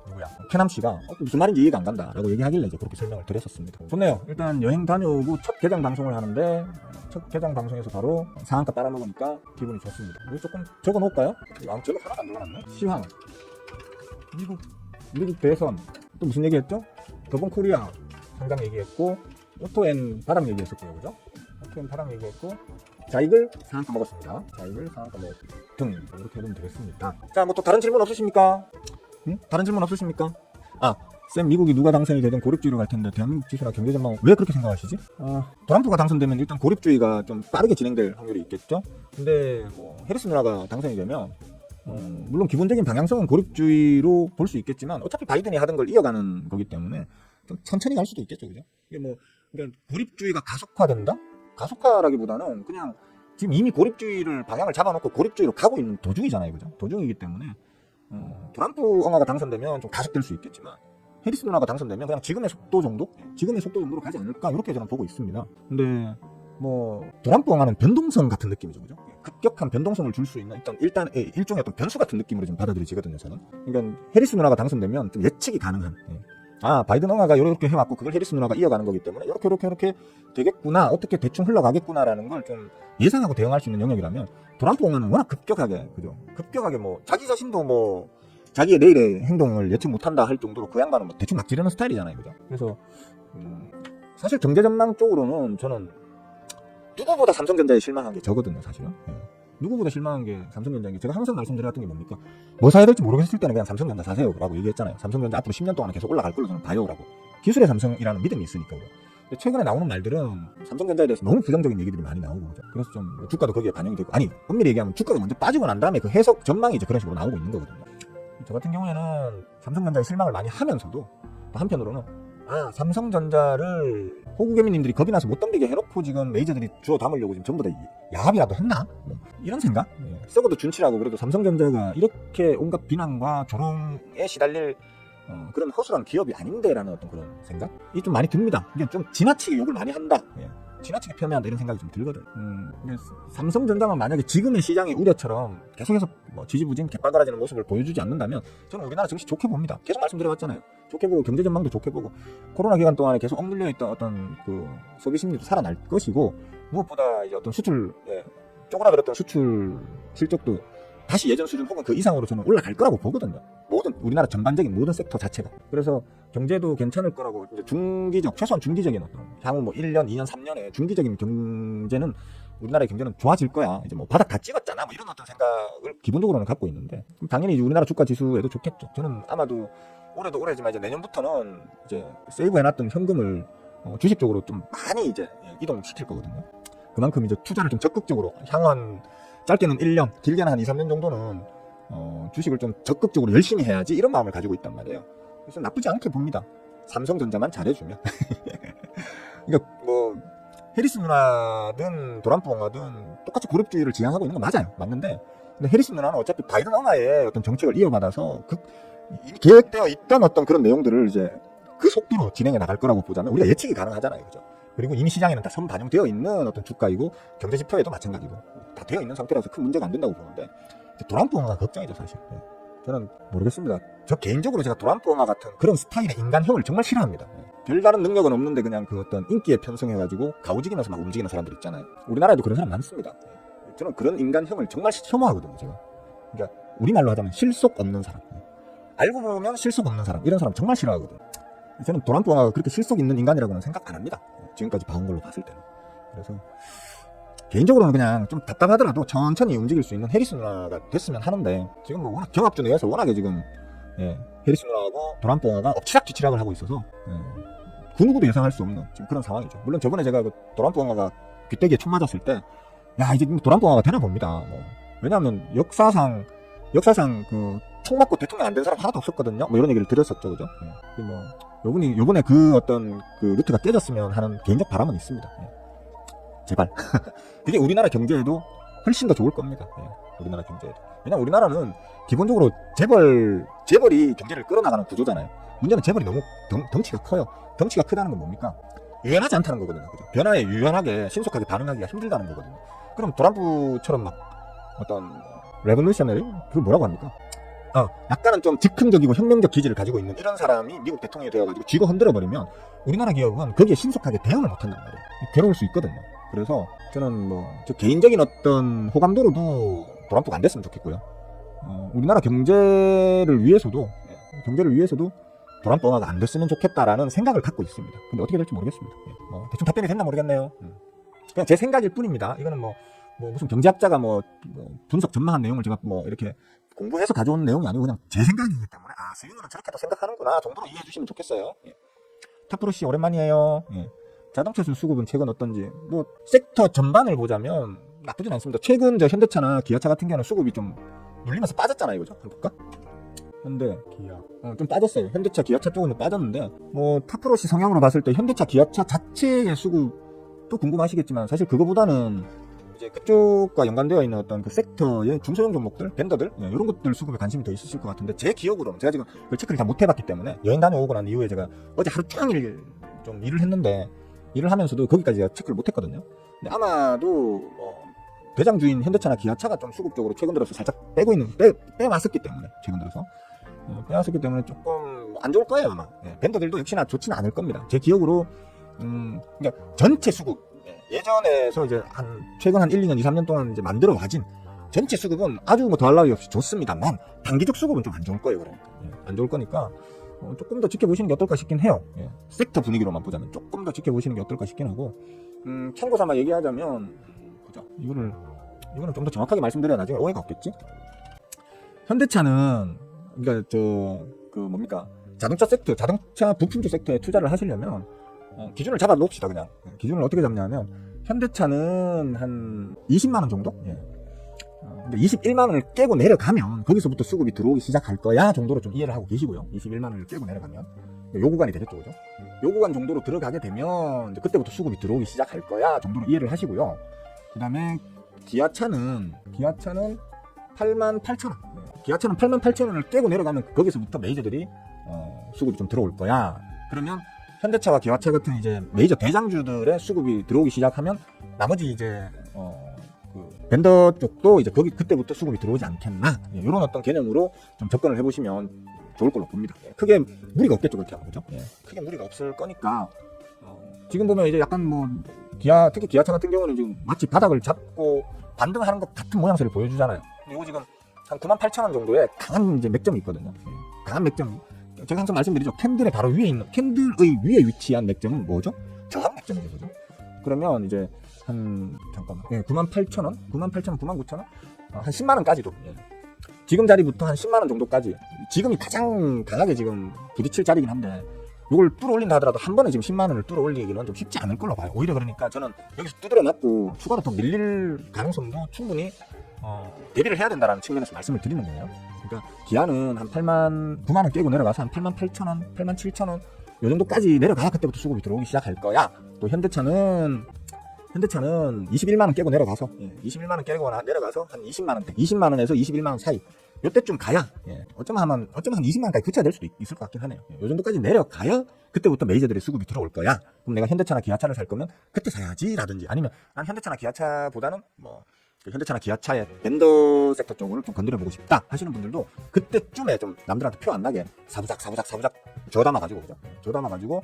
누구야? 캐남씨가 무슨 말인지 이해가 안 간다라고 얘기하길래 이제 그렇게 설명을 드렸었습니다. 좋네요. 일단 여행 다녀오고 첫 개장 방송을 하는데 첫 개장 방송에서 바로 상한가 빨아먹으니까 기분이 좋습니다. 이거 조금 적어놓을까요? 저는 하나도 안 적어놨네. 시황, 미국 대선, 또 무슨 얘기했죠? 더본 코리아 상장 얘기했고 오토엔 바닥 얘기했었고요, 그죠? 오토엔 바닥 얘기했고 자익을 상한가 먹었습니다. 자익을 상한가 먹었 등 이렇게 해보면 되겠습니다. 자, 뭐 또 다른 질문 없으십니까? 다른 질문 없으십니까? 쌤, 미국이 누가 당선이 되든 고립주의로 갈 텐데 대한민국 지수나 경제 전망 왜 그렇게 생각하시지? 트럼프가 당선되면 일단 고립주의가 좀 빠르게 진행될 확률이 있겠죠. 근데 뭐 해리스 누나가 당선이 되면 물론 기본적인 방향성은 고립주의로 볼 수 있겠지만 어차피 바이든이 하던 걸 이어가는 거기 때문에 좀 천천히 갈 수도 있겠죠, 그죠? 이게 뭐 그러니까 고립주의가 가속화된다? 가속화라기보다는 그냥 지금 이미 고립주의를 방향을 잡아놓고 고립주의로 가고 있는 도중이잖아요, 그죠? 도중이기 때문에 트럼프 엉아가 당선되면 좀 가속될 수 있겠지만 해리스 누나가 당선되면 그냥 지금의 속도 정도로 가지 않을까 이렇게 저는 보고 있습니다. 근데 뭐 트럼프 엉아는 변동성 같은 느낌이죠, 그죠? 급격한 변동성을 줄 수 있는 일단 일종의 어떤 변수 같은 느낌으로 좀 받아들여지거든요, 저는. 그러니까 해리스 누나가 당선되면 좀 예측이 가능한. 바이든 엉아가 이렇게 해왔고 그걸 해리스 누나가 이어가는 거기 때문에 이렇게 되겠구나, 어떻게 대충 흘러가겠구나라는 걸 좀 예상하고 대응할 수 있는 영역이라면 트럼프 엉아는 워낙 급격하게, 그죠? 급격하게 뭐 자기 자신도 뭐 자기의 내일의 행동을 예측 못한다 할 정도로 그 양반은 뭐 대충 막 지르는 스타일이잖아요, 그죠? 그래서 사실 경제 전망 쪽으로는 저는 누구보다 삼성전자에 실망한 게 저거든요, 사실은. 누구보다 실망한 게 삼성전자인 게 제가 항상 말씀드렸던 게 뭡니까? 뭐 사야 될지 모르겠을 때는 그냥 삼성전자 사세요 라고 얘기했잖아요. 삼성전자 앞으로 10년 동안 계속 올라갈 걸로 저는 봐요 라고. 기술의 삼성이라는 믿음이 있으니까요. 근데 최근에 나오는 말들은 삼성전자에 대해서 너무 부정적인 얘기들이 많이 나오고, 그죠? 그래서 좀 주가도 거기에 반영이 되고, 아니 엄밀히 얘기하면 주가가 먼저 빠지고 난 다음에 그 해석 전망이 이제 그런 식으로 나오고 있는 거거든요. 저 같은 경우에는 삼성전자에 실망을 많이 하면서도 한편으로는 삼성전자를 호구개미님들이 겁이 나서 못 덤비게 해놓고 지금 메이저들이 주워 담으려고 지금 전부 다 야합이라도 했나? 뭐 이런 생각? 썩어도 준치라고 그래도 삼성전자가 이렇게 온갖 비난과 조롱에 시달릴 그런 허술한 기업이 아닌데라는 어떤 그런 생각이 좀 많이 듭니다. 이게 좀 지나치게 욕을 많이 한다. 지나치게 폄훼한다 이런 생각이 좀 들거든. 삼성전자만 만약에 지금의 시장의 우려처럼 계속해서 뭐 지지부진 개빨갈아지는 모습을 보여주지 않는다면 저는 우리나라 증시 좋게 봅니다. 계속 말씀드려왔잖아요. 좋게 보고 경제 전망도 좋게 보고 코로나 기간 동안에 계속 억눌려 있던 어떤 그 소비 심리도 살아날 것이고 무엇보다 이제 어떤 수출 쪼그라들었던 수출 실적도 다시 예전 수준 혹은 그 이상으로 저는 올라갈 거라고 보거든요. 모든 우리나라 전반적인 모든 섹터 자체가. 그래서 경제도 괜찮을 거라고 이제 최소한 중기적인 어떤 향후 뭐 1년, 2년, 3년의 중기적인 경제는 우리나라의 경제는 좋아질 거야. 이제 뭐 바닥 다 찍었잖아. 뭐 이런 어떤 생각을 기본적으로는 갖고 있는데 당연히 이제 우리나라 주가 지수에도 좋겠죠. 저는 아마도 올해도 올해지만 이제 내년부터는 이제 세이브해놨던 현금을 주식 쪽으로 좀 많이 이제 이동시킬 거거든요. 그만큼 이제 투자를 좀 적극적으로 향후 짧게는 1년, 길게는 한 2, 3년 정도는 주식을 좀 적극적으로 열심히 해야지 이런 마음을 가지고 있단 말이에요. 그래서 나쁘지 않게 봅니다. 삼성전자만 잘해주면. 그러니까 뭐 해리스 누나든 트럼프 엉아든 똑같이 고립주의를 지향하고 있는 건 맞아요. 맞는데 근데 해리스 누나는 어차피 바이든 엉아의 어떤 정책을 이어받아서 이미 계획되어 있던 어떤 그런 내용들을 이제 그 속도로 진행해 나갈 거라고 보자면 우리가 예측이 가능하잖아요, 그죠? 그리고 이미 시장에는 다 선반영되어 있는 어떤 주가이고 경제 지표에도 마찬가지고 다 되어 있는 상태라서 큰 문제가 안 된다고 보는데 트럼프 엉아가 걱정이죠, 사실. 저는 모르겠습니다. 저 개인적으로 제가 트럼프 엉아 같은 그런 스타일의 인간형을 정말 싫어합니다. 별다른 능력은 없는데 그냥 그 어떤 인기에 편승해가지고 가오지기면서 막 움직이는 사람들 있잖아요. 우리나라에도 그런 사람 많습니다. 저는 그런 인간형을 정말 혐오하거든요, 제가. 그러니까 우리말로 하자면 실속 없는 사람. 알고 보면 실속 없는 사람, 이런 사람 정말 싫어하거든요. 저는 트럼프 엉아가 그렇게 실속 있는 인간이라고는 생각 안 합니다. 지금까지 봐온 걸로 봤을 때는. 그래서 개인적으로는 그냥 좀 답답하더라도 천천히 움직일 수 있는 해리스 누나가 됐으면 하는데 지금 뭐 워낙 경합주 내에서 워낙에 지금 해리스 누나하고 도란뽕아가 엎치락뒤치락을 하고 있어서 그 누구도 예상할 수 없는 지금 그런 상황이죠. 물론 저번에 제가 그 도란뽕아가 귀때기에 총 맞았을 때 야 이제 도란뽕아가 되나 봅니다. 뭐. 왜냐하면 역사상 그 총 맞고 대통령 안 된 사람 하나도 없었거든요. 뭐 이런 얘기를 드렸었죠, 그죠? 뭐 요번에 그 어떤 그 루트가 깨졌으면 하는 개인적 바람은 있습니다. 제발. 그게 우리나라 경제에도 훨씬 더 좋을 겁니다. 우리나라 경제에도. 왜냐면 우리나라는 기본적으로 재벌이 경제를 끌어나가는 구조잖아요. 문제는 재벌이 너무 덩치가 커요. 덩치가 크다는 건 뭡니까? 유연하지 않다는 거거든요. 그죠? 변화에 유연하게 신속하게 반응하기가 힘들다는 거거든요. 그럼 트럼프처럼 막 어떤 레볼루셔너리? 그걸 뭐라고 합니까? 약간은 좀 즉흥적이고 혁명적 기질을 가지고 있는 이런 사람이 미국 대통령이 되어가지고 쥐고 흔들어버리면 우리나라 기업은 거기에 신속하게 대응을 못한단 말이에요. 괴로울 수 있거든요. 그래서 저는 저 개인적인 어떤 호감도로도 트럼프가 안 됐으면 좋겠고요. 우리나라 경제를 위해서도 트럼프가 안 됐으면 좋겠다라는 생각을 갖고 있습니다. 근데 어떻게 될지 모르겠습니다. 대충 답변이 됐나 모르겠네요. 그냥 제 생각일 뿐입니다. 이거는 뭐 무슨 경제학자가 분석 전망한 내용을 제가 이렇게 공부해서 가져온 내용이 아니고 그냥 제 생각이기 때문에 수윤이는 저렇게도 생각하는구나 정도로 이해해 주시면 좋겠어요. 탑프로씨 오랜만이에요. 자동차 수급은 최근 어떤지 섹터 전반을 보자면 나쁘진 않습니다. 최근 현대차나 기아차 같은 경우는 수급이 좀 눌리면서 빠졌잖아요, 그죠? 한번 볼까? 현대, 기아 좀 빠졌어요. 현대차, 기아차 쪽은 빠졌는데 탑프로씨 성향으로 봤을 때 현대차, 기아차 자체의 수급도 궁금하시겠지만 사실 그거보다는 이제 그쪽과 연관되어 있는 어떤 그 섹터의 중소형 종목들, 밴더들 이런 것들 수급에 관심이 더 있으실 것 같은데 제 기억으로는 제가 지금 그 체크를 다 못 해봤기 때문에 여행 다녀오고 난 이후에 제가 어제 하루 종일 좀 일을 했는데 일을 하면서도 거기까지 제가 체크를 못 했거든요. 근데 아마도 대장주인 현대차나 기아차가 좀 수급적으로 최근 들어서 살짝 빼왔었기 때문에 최근 들어서 빼왔었기 때문에 조금 안 좋을 거예요 아마. 밴더들도 역시나 좋지는 않을 겁니다. 제 기억으로 그러니까 전체 수급 예전에서 이제 최근 한 1, 2년, 2, 3년 동안 이제 만들어 와진 전체 수급은 아주 더할 나위 없이 좋습니다만 단기적 수급은 좀 안 좋을 거예요. 그러니까 안 좋을 거니까 조금 더 지켜보시는 게 어떨까 싶긴 해요. 섹터 분위기로만 보자면 조금 더 지켜보시는 게 어떨까 싶긴 하고 참고 삼아 얘기하자면 보자. 이거는 좀 더 정확하게 말씀드려야 나중에 오해가 없겠지. 현대차는 그러니까 자동차 부품주 섹터에 투자를 하시려면 기준을 잡아 놓읍시다. 그냥 기준을 어떻게 잡냐면 현대차는 한 20만원 정도? 21만원을 깨고 내려가면 거기서부터 수급이 들어오기 시작할 거야 정도로 좀 이해를 하고 계시고요. 21만원을 깨고 내려가면 요 구간이 되겠죠, 그죠? 요 구간 정도로 들어가게 되면 이제 그때부터 수급이 들어오기 시작할 거야 정도로 이해를 하시고요. 그 다음에 기아차는 88,000원. 기아차는 88,000원을 깨고 내려가면 거기서부터 메이저들이 수급이 좀 들어올 거야. 그러면 현대차와 기아차 같은 이제 메이저 대장주들의 수급이 들어오기 시작하면 나머지 이제 그 벤더 쪽도 이제 그때부터 수급이 들어오지 않겠나 이런 어떤 개념으로 좀 접근을 해보시면 좋을 걸로 봅니다. 크게 무리가 없겠죠, 그렇게 하면. 그죠? 크게 무리가 없을 거니까 지금 보면 이제 약간 특히 기아차 같은 경우는 지금 마치 바닥을 잡고 반등하는 것 같은 모양새를 보여주잖아요. 근데 이거 지금 한 98,000원 정도의 강한 이제 맥점이 있거든요. 강한 맥점이. 제가 항상 말씀드리죠. 캔들의 바로 위에 있는, 캔들의 위에 위치한 맥점은 뭐죠? 저항 맥점이죠, 그죠? 그러면 이제 98,000원, 99,000원, 한 10만원까지도. 지금 자리부터 한 10만원 정도까지. 지금이 가장 강하게 지금 부딪힐 자리긴 한데, 이걸 뚫어 올린다 하더라도 한 번에 지금 10만원을 뚫어 올리기는 좀 쉽지 않을 걸로 봐요. 오히려 그러니까 저는 여기서 두드려 맞고 추가로 더 밀릴 가능성도 충분히 대비를 해야 된다는 측면에서 말씀을 드리는 거예요. 그러니까 기아는 한 9만원 깨고 내려가서 한 88,000원, 87,000원 요 정도까지 내려가야 그때부터 수급이 들어오기 시작할 거야. 또 현대차는 21만원 깨고 내려가서 21만원 깨고 내려가서 한 20만원대 20만원에서 21만원 사이 요때쯤 가야 어쩌면 한 20만원까지 부채가 될 수도 있을 것 같긴 하네요. 요 정도까지 내려가야 그때부터 메이저들의 수급이 들어올 거야. 그럼 내가 현대차나 기아차를 살 거면 그때 사야지 라든지, 아니면 난 현대차나 기아차보다는 현대차나 기아차의 밴더 섹터 쪽을 좀 건드려보고 싶다 하시는 분들도 그때쯤에 좀 남들한테 표 안 나게 사부작 저담아가지고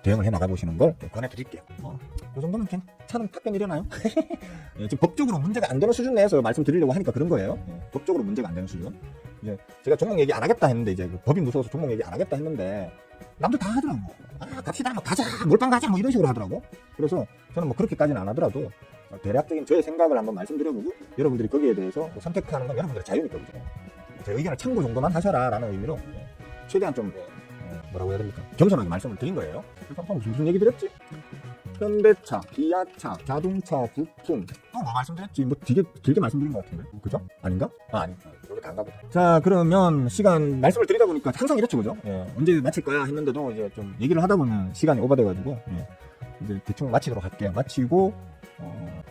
대응을 해 나가보시는 걸 권해드릴게요. 이 정도면 괜찮은 답변이려나요? 지금 법적으로 문제가 안 되는 수준 내에서 말씀드리려고 하니까 그런 거예요. 법적으로 문제가 안 되는 수준. 이제 제가 종목 얘기 안 하겠다 했는데 이제 그 법이 무서워서 종목 얘기 안 하겠다 했는데 남들 다 하더라고. 갑시다, 뭐 가자, 몰빵 가자, 뭐 이런 식으로 하더라고. 그래서 저는 뭐 그렇게까지는 안 하더라도 대략적인 저의 생각을 한번 말씀드려보고 여러분들이 거기에 대해서 뭐 선택하는 건 여러분들의 자유니까 그죠. 제 의견을 참고 정도만 하셔라라는 의미로 최대한 좀 뭐라고 해야 됩니까? 겸손하게 말씀을 드린 거예요. 그래서 무슨 얘기 드렸지? 현대차, 기아차, 자동차, 부품 뭐 말씀드렸지? 뭐 되게 길게 말씀드린 것 같은데 그죠? 아닌가? 아니 여기 안가 보다. 자 그러면 시간 말씀을 드리다 보니까 항상 이렇죠 그죠? 언제 마칠 거야 했는데도 이제 좀 얘기를 하다 보면 시간이 오버돼가지고 이제 대충 마치도록 할게요. 마치고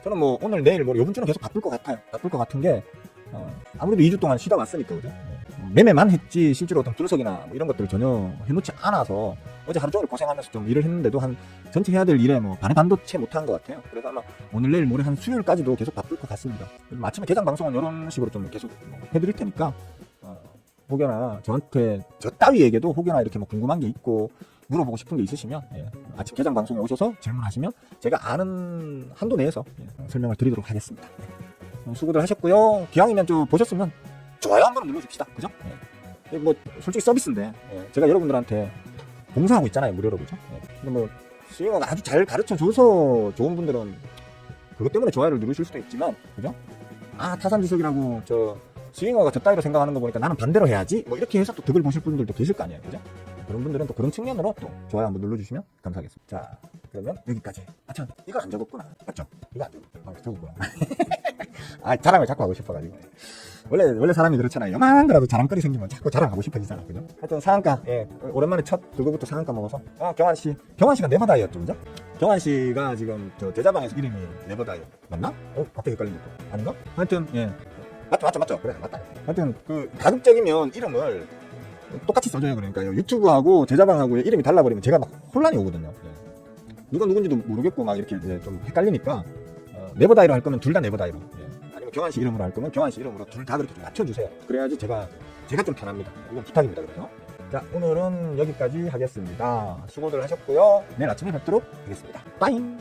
저는 뭐 오늘 내일 뭐 이번 주는 계속 바쁠 것 같아요. 바쁠 것 같은 게 아무래도 2주 동안 쉬다 왔으니까 그죠? 매매만 했지 실제로 어떤 분석이나 뭐 이런 것들을 전혀 해놓지 않아서 어제 하루 종일 고생하면서 좀 일을 했는데도 한 전체 해야 될 일에 뭐 반의 반도 채 못한 것 같아요. 그래서 아마 오늘 내일 모레 한 수요일까지도 계속 바쁠 것 같습니다. 아침에 개장 방송은 이런 식으로 좀 계속 해드릴 테니까 혹여나 저한테 저 따위에게도 혹여나 이렇게 뭐 궁금한 게 있고 물어보고 싶은 게 있으시면 아침 개장 방송에 오셔서 질문하시면 제가 아는 한도 내에서 설명을 드리도록 하겠습니다. 수고들 하셨고요. 기왕이면 좀 보셨으면 좋아요 한번 눌러줍시다. 그죠? 뭐 솔직히 서비스인데 제가 여러분들한테 봉사하고 있잖아요. 무료로 그죠? 근데 뭐 스윙어가 아주 잘 가르쳐줘서 좋은 분들은 그것 때문에 좋아요를 누르실 수도 있지만 그죠? 타산지석이라고 저 스윙어가 저 따위로 생각하는 거 보니까 나는 반대로 해야지 뭐 이렇게 해서 또 득을 보실 분들도 계실 거 아니에요. 그죠? 그런 분들은 또 그런 측면으로 또 좋아요 한번 눌러주시면 감사하겠습니다. 자 그러면 여기까지. 참 이거 안 적었구나. 맞죠? 이거 안 적었구나. 적었구나. 자랑을 자꾸 하고 싶어가지고. 원래 사람이 그렇잖아요. 요만한 거라도 자랑거리 생기면 자꾸 자랑하고 싶어지잖아. 그죠? 하여튼 상한가, 오랜만에 첫 그거부터 상한가 먹어서. 경환씨가 네버다이였죠. 그죠? 경환씨가 지금 저 제자방에서 이름이 네버다이. 맞나? 갑자기 헷갈리니까. 아닌가? 하여튼, 맞죠. 그래, 맞다. 하여튼, 가급적이면 이름을 똑같이 써줘요. 그러니까요. 유튜브하고 제자방하고 이름이 달라버리면 제가 막 혼란이 오거든요. 누가 누군지도 모르겠고 막 이렇게 좀 헷갈리니까, 네버다이로 할 거면 둘 다 네버다이로. 경환씨 이름으로 할 거면 경환씨 이름으로 둘 다 그렇게 좀 맞춰주세요. 그래야지 제가 좀 편합니다. 이건 부탁입니다. 그래서 자 오늘은 여기까지 하겠습니다. 수고들 하셨고요. 내일 아침에 뵙도록 하겠습니다. 빠잉.